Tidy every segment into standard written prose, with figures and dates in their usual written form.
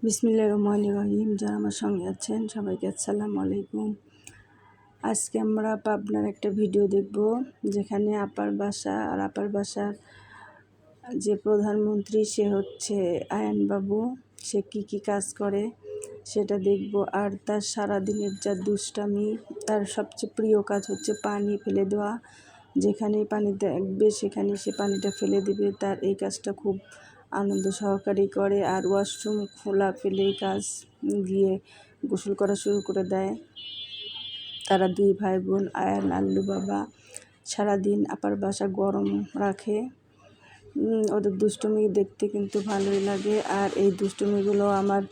বিসমিল্লাহির রহমানির রহিম। যারা আমার সঙ্গে আছেন সবাইকে আসসালামু আলাইকুম। আজকে আমরা পাবনার একটা ভিডিও দেখব, যেখানে আপার বাসা আর আপার বাসার যে প্রধানমন্ত্রী সে হচ্ছে আয়ান বাবু। সে কি কাজ করে সেটা দেখব। আর তার সারাদিনের যা দুষ্টামি, তার সবচেয়ে প্রিয় কাজ হচ্ছে পানি ফেলে দেওয়া। যেখানে পানি দেখবে সেখানে সে পানিটা ফেলে দিবে। তার এই কাজটা খুব আনন্দ সহকারে করে। আর ওয়াশরুম খোলা ফেলেই কাজ গিয়ে গোসল করা শুরু করে দেয়। তারা দুই ভাই বোন আয়ান আল্লু বাবা সারাদিন আপার বাসা গরম রাখে। ওদের দুষ্টুমি দেখতে কিন্তু ভালোই লাগে। আর এই দুষ্টুমিগুলো আমার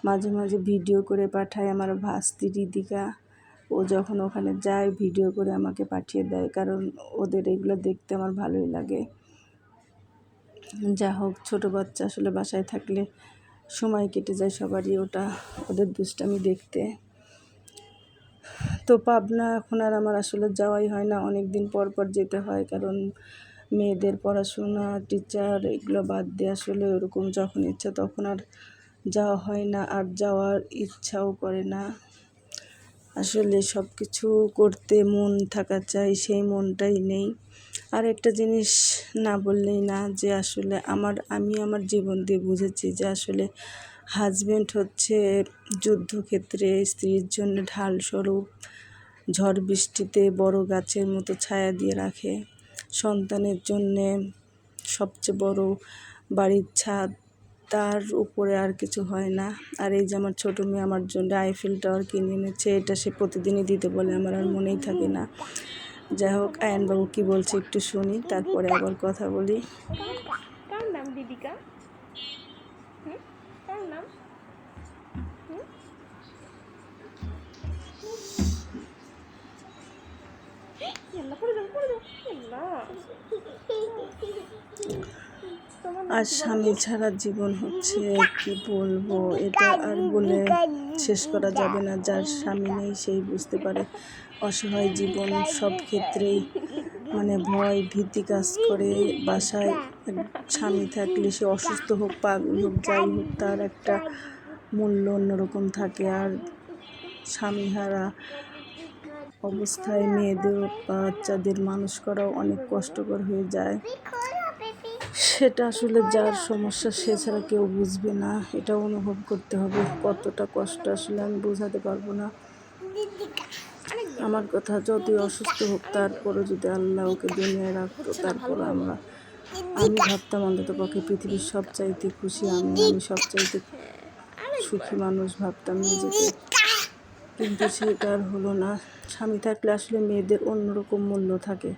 মাঝে মাঝে ভিডিও করে পাঠায় আমার ভাস্তি রিদিকা। ও যখন ওখানে যায় ভিডিও করে আমাকে পাঠিয়ে দেয়, কারণ ওদের এগুলো দেখতে আমার ভালোই লাগে। যা হোক, ছোটো বাচ্চা আসলে বাসায় থাকলে সময় কেটে যায় সবারই, ওটা ওদের দুষ্টামি দেখতে। তো পাবনা এখন আর আমার আসলে যাওয়াই হয় না, অনেক দিন পর পর যেতে হয়, কারণ মেয়েদের পড়াশোনা টিচার এগুলো বাদ দিয়ে আসলে ওরকম যখন ইচ্ছা তখন আর যাওয়া হয় না, আর যাওয়ার ইচ্ছাও করে না। আসলে সব কিছু করতে মন থাকা চাই, সেই মনটাই নেই। আর একটা জিনিস না বললেই না, যে আসলে আমি আমার জীবন দিয়ে বুঝেছি যে আসলে হাজব্যান্ড হচ্ছে যুদ্ধক্ষেত্রে স্ত্রীর জন্য ঢাল স্বরূপ। ঝড় বৃষ্টিতে বড় গাছের মতো ছায়া দিয়ে রাখে। সন্তানের জন্যে সবচেয়ে বড় বাড়ির ছাদ, তার উপরে আর কিছু হয় না। আর এই যে আমার ছোটো মেয়ে আমার জন্য আইফেল টাওয়ার কিনে এনেছে, এটা সে প্রতিদিনই দিতে বলে, আমার আর মনেই থাকে না। যাই হোক, আয়ানবাবু কি বলছে একটু শুনি, তারপরে আবার কথা বলি। কার নাম দিদিকা? কার নাম? আর স্বামী ছাড়া জীবন হচ্ছে কি বলবো, এটা আর বলে শেষ করা যাবে না। যার স্বামী নেই সেই বুঝতে পারে অসহায় জীবন। সব ক্ষেত্রেই ভয় ভীতি কাজ করে। বাসায় স্বামী থাকলে সে অসুস্থ হোক পাগল হোক যাই হোক, তার একটা মূল্য অন্যরকম থাকে। আর স্বামীহারা অবস্থায় মেয়েদের বাচ্চাদের মানুষ করাও অনেক কষ্টকর হয়ে যায়। সেটা আসলে যার সমস্যা সে ছাড়া কেউ বুঝবে না, এটা অনুভব করতে হবে। কতটা কষ্ট আসলে আমি বোঝাতে পারবো না। আমার কথা, যতই অসুস্থ হোক তারপরে যদি আল্লাহ ওকে দুনিয়ায় রাখতো, তারপর আমি ভাবতাম অন্তত পক্ষে পৃথিবীর সবচাইতে খুশি আমি সবচাইতে সুখী মানুষ ভাবতাম নিজেকে। কিন্তু সেটা আর হলো না। স্বামী থাকলে আসলে মেয়েদের অন্যরকম মূল্য থাকে।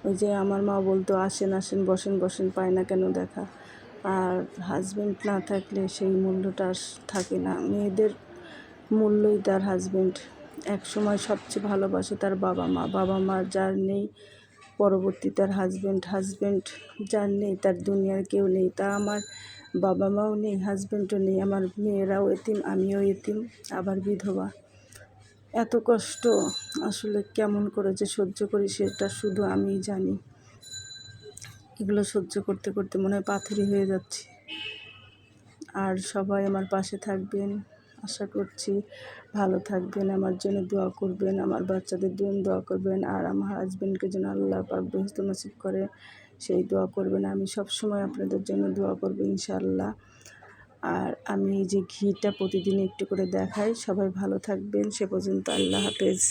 ওই যে আমার মা বলতো, আসেন আসেন বসেন বসেন, পায় না কেন দেখা। আর হাজব্যান্ড না থাকলে সেই মূল্যটা থাকে না। মেয়েদের মূল্যই তার হাজব্যান্ড। এক সময় সবচেয়ে ভালোবাসে তার বাবা মা যার নেই, পরবর্তী তার হাজব্যান্ড যার নেই, তার দুনিয়ার কেউ নেই। তা আমার বাবা মাও নেই, হাজব্যান্ডও নেই, আমার মেয়েরাও এতিম, আমিও এতিম, আবার বিধবা। এত কষ্ট আসলে কেমন করে যে সহ্য করি সেটা শুধু আমিই জানি। এগুলো সহ্য করতে করতে মনে হয় পাথরই হয়ে যাচ্ছে। আর সবাই আমার পাশে থাকবেন, আশা করছি ভালো থাকবেন, আমার জন্য দোয়া করবেন, আমার বাচ্চাদের জন্য দোয়া করবেন। আর আমার হাজব্যান্ডকে যেন আল্লাহ পাক বেহেশত নসিব করে সেই দোয়া করবেন। আমি সবসময় আপনাদের জন্য দোয়া করবো ইনশাআল্লাহ। আর আমি এই যে ঘিটা প্রতিদিন একটু করে দেখাই। সবাই ভালো থাকবেন, সে পর্যন্ত আল্লাহ হাফেজ।